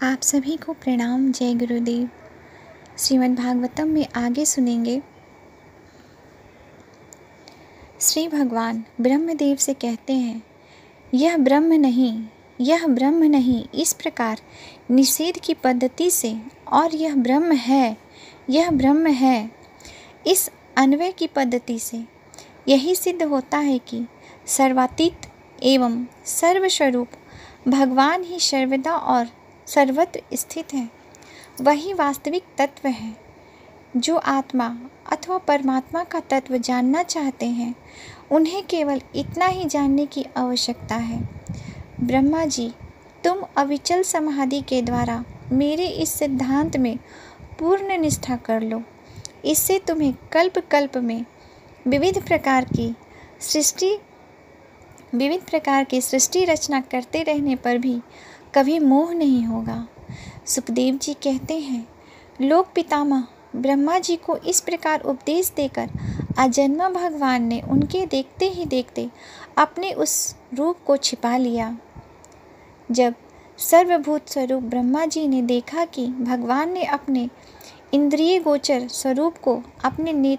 आप सभी को प्रणाम। जय गुरुदेव। श्रीमद् भागवतम में आगे सुनेंगे। श्री भगवान ब्रह्मदेव से कहते हैं, यह ब्रह्म नहीं, यह ब्रह्म नहीं, इस प्रकार निषेध की पद्धति से, और यह ब्रह्म है, यह ब्रह्म है, इस अन्वय की पद्धति से यही सिद्ध होता है कि सर्वातीत एवं सर्वस्वरूप भगवान ही सर्वदा और सर्वत्र स्थित है। वही वास्तविक तत्व है। जो आत्मा अथवा परमात्मा का तत्व जानना चाहते हैं, उन्हें केवल इतना ही जानने की आवश्यकता है। ब्रह्मा जी, तुम अविचल समाधि के द्वारा मेरे इस सिद्धांत में पूर्ण निष्ठा कर लो। इससे तुम्हें कल्प कल्प में विविध प्रकार की सृष्टि रचना करते रहने पर भी कभी मोह नहीं होगा। सुखदेव जी कहते हैं, लोक पितामह ब्रह्मा जी को इस प्रकार उपदेश देकर अजन्मा भगवान ने उनके देखते ही देखते अपने उस रूप को छिपा लिया। जब सर्वभूत स्वरूप ब्रह्मा जी ने देखा कि भगवान ने अपने इंद्रिय गोचर स्वरूप को अपने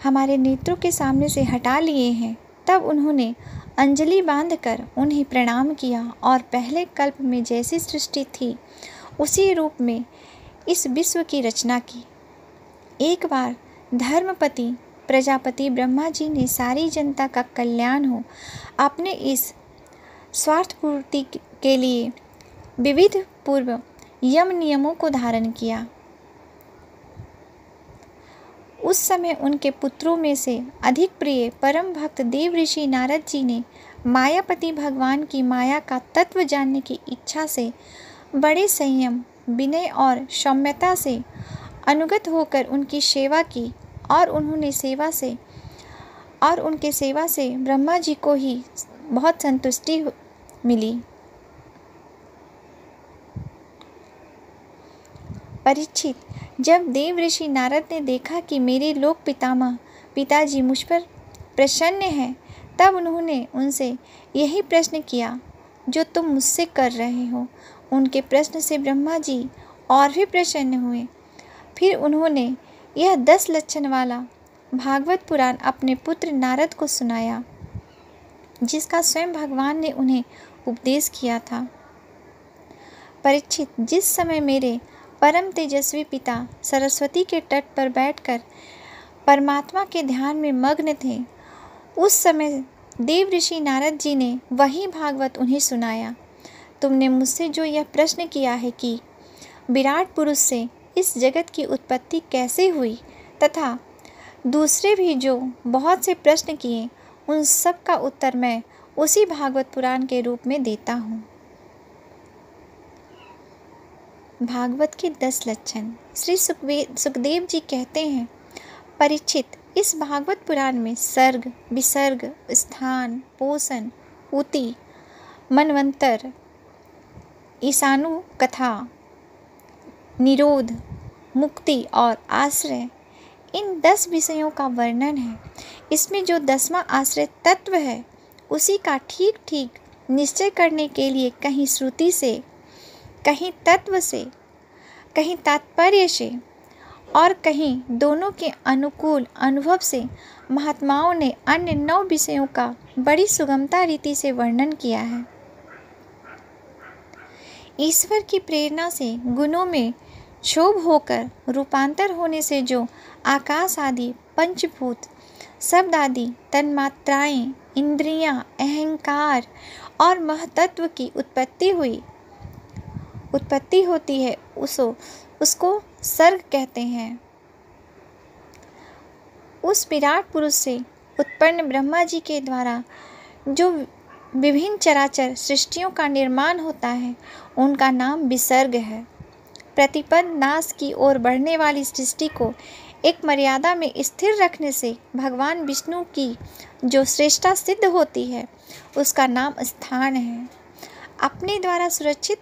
हमारे नेत्रों के सामने से हटा लिए हैं, तब उन्होंने अंजलि बांधकर उन्हें प्रणाम किया और पहले कल्प में जैसी सृष्टि थी उसी रूप में इस विश्व की रचना की। एक बार धर्मपति प्रजापति ब्रह्मा जी ने सारी जनता का कल्याण हो अपने इस स्वार्थ पूर्ति के लिए विविध पूर्व यम नियमों को धारण किया। उस समय उनके पुत्रों में से अधिक प्रिय परम भक्त देव ऋषि नारद जी ने मायापति भगवान की माया का तत्व जानने की इच्छा से बड़े संयम, विनय और सौम्यता से अनुगत होकर उनकी सेवा की और उनके सेवा से ब्रह्मा जी को ही बहुत संतुष्टि मिली। परीक्षित, जब देव ऋषि नारद ने देखा कि मेरे लोक पिताजी मुझ पर प्रसन्न हैं, तब उन्होंने उनसे यही प्रश्न किया जो तुम मुझसे कर रहे हो। उनके प्रश्न से ब्रह्मा जी और भी प्रसन्न हुए। फिर उन्होंने यह 10 लक्षण वाला भागवत पुराण अपने पुत्र नारद को सुनाया, जिसका स्वयं भगवान ने उन्हें उपदेश किया था। परीक्षित, जिस समय मेरे परम तेजस्वी पिता सरस्वती के तट पर बैठकर परमात्मा के ध्यान में मग्न थे, उस समय देव ऋषि नारद जी ने वही भागवत उन्हें सुनाया। तुमने मुझसे जो यह प्रश्न किया है कि विराट पुरुष से इस जगत की उत्पत्ति कैसे हुई, तथा दूसरे भी जो बहुत से प्रश्न किए, उन सब का उत्तर मैं उसी भागवत पुराण के रूप में देता हूँ। भागवत के 10 लक्षण। श्री सुखदेव जी कहते हैं, परीक्षित, इस भागवत पुराण में सर्ग, विसर्ग, स्थान, पोषण, ऊति, मनवंतर, ईशानु कथा, निरोध, मुक्ति और आश्रय, इन 10 विषयों का वर्णन है। इसमें जो 10वां आश्रय तत्व है, उसी का ठीक ठीक निश्चय करने के लिए कहीं श्रुति से, कहीं तत्व से, कहीं तात्पर्य से और कहीं दोनों के अनुकूल अनुभव से महात्माओं ने अन्य 9 विषयों का बड़ी सुगमता रीति से वर्णन किया है। ईश्वर की प्रेरणा से गुणों में क्षोभ होकर रूपांतर होने से जो आकाश आदि पंचभूत, शब्द आदि तन्मात्राएं, इंद्रियां, अहंकार और महतत्व की उत्पत्ति होती है, उसको सर्ग कहते हैं। उस विराट पुरुष से उत्पन्न ब्रह्मा जी के द्वारा जो विभिन्न चराचर सृष्टियों का निर्माण होता है, उनका नाम विसर्ग है। प्रतिपद नाश की ओर बढ़ने वाली सृष्टि को एक मर्यादा में स्थिर रखने से भगवान विष्णु की जो श्रेष्ठता सिद्ध होती है, उसका नाम स्थान है। अपने द्वारा सुरक्षित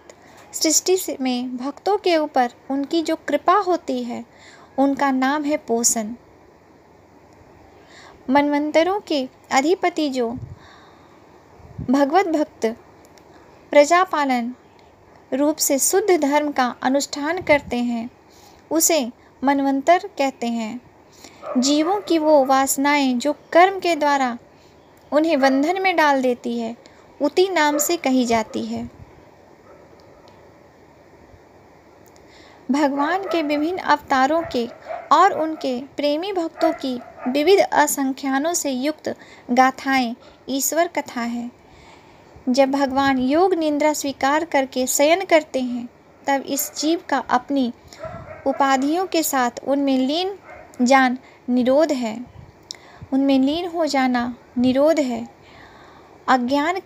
सृष्टि में भक्तों के ऊपर उनकी जो कृपा होती है, उनका नाम है पोषण। मनवंतरों के अधिपति जो भगवत भक्त, प्रजापालन रूप से शुद्ध धर्म का अनुष्ठान करते हैं उसे मनवंतर कहते हैं। जीवों की वो वासनाएं जो कर्म के द्वारा उन्हें बंधन में डाल देती है उसी नाम से कही जाती है। भगवान के विभिन्न अवतारों के और उनके प्रेमी भक्तों की विविध असंख्यानों से युक्त गाथाएं ईश्वर कथा है। जब भगवान योग निद्रा स्वीकार करके शयन करते हैं तब इस जीव का अपनी उपाधियों के साथ उनमें लीन हो जाना निरोध है। अज्ञान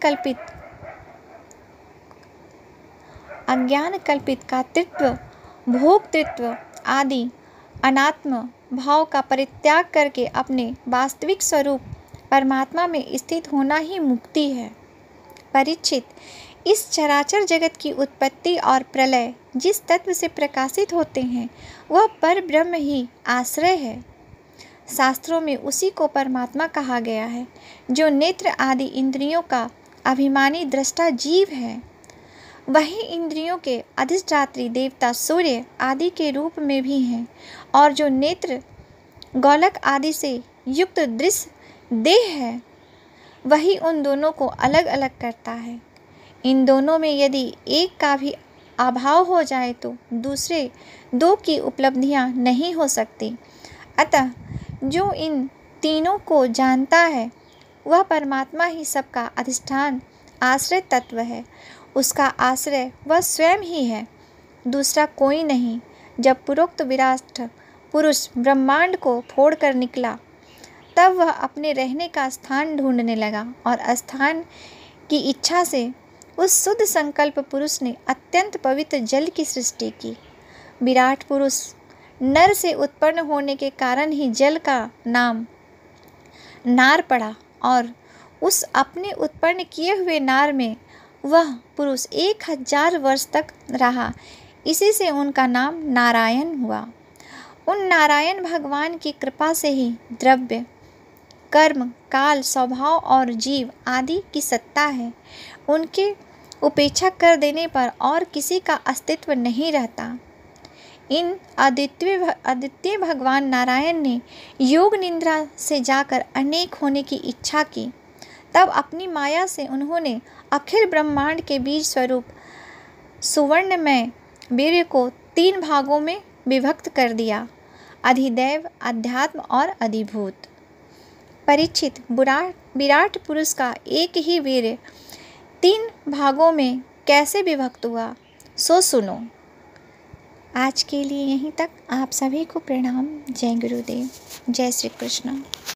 कल्पित कर्तृत्व, भोक्तृत्व आदि अनात्म भाव का परित्याग करके अपने वास्तविक स्वरूप परमात्मा में स्थित होना ही मुक्ति है। परीक्षित, इस चराचर जगत की उत्पत्ति और प्रलय जिस तत्व से प्रकाशित होते हैं वह पर ब्रह्म ही आश्रय है। शास्त्रों में उसी को परमात्मा कहा गया है जो नेत्र आदि इंद्रियों का अभिमानी दृष्टा जीव है। वही इंद्रियों के अधिष्ठात्री देवता सूर्य आदि के रूप में भी हैं और जो नेत्र गोलक आदि से युक्त दृश्य देह है वही उन दोनों को अलग अलग करता है। इन दोनों में यदि एक का भी अभाव हो जाए तो दूसरे दो की उपलब्धियां नहीं हो सकती। अतः जो इन तीनों को जानता है वह परमात्मा ही सबका अधिष्ठान आश्रय तत्व है। उसका आश्रय वह स्वयं ही है, दूसरा कोई नहीं। जब पूर्वोक्त विराट पुरुष ब्रह्मांड को फोड़कर निकला तब वह अपने रहने का स्थान ढूंढने लगा और स्थान की इच्छा से उस शुद्ध संकल्प पुरुष ने अत्यंत पवित्र जल की सृष्टि की। विराट पुरुष नर से उत्पन्न होने के कारण ही जल का नाम नार पड़ा और उस अपने उत्पन्न किए हुए नार में वह पुरुष 1000 वर्ष तक रहा। इसी से उनका नाम नारायण हुआ। उन नारायण भगवान की कृपा से ही द्रव्य, कर्म, काल, स्वभाव और जीव आदि की सत्ता है। उनके उपेक्षा कर देने पर और किसी का अस्तित्व नहीं रहता। इन अद्वितीय भगवान नारायण ने योग निद्रा से जाकर अनेक होने की इच्छा की। तब अपनी माया से उन्होंने अखिल ब्रह्मांड के बीज स्वरूप सुवर्णमय वीर्य को 3 भागों में विभक्त कर दिया, अधिदैव, अध्यात्म और अधिभूत। परीक्षित, विराट पुरुष का एक ही वीर्य 3 भागों में कैसे विभक्त हुआ सो सुनो। आज के लिए यहीं तक। आप सभी को प्रणाम। जय गुरुदेव। जय श्री कृष्ण।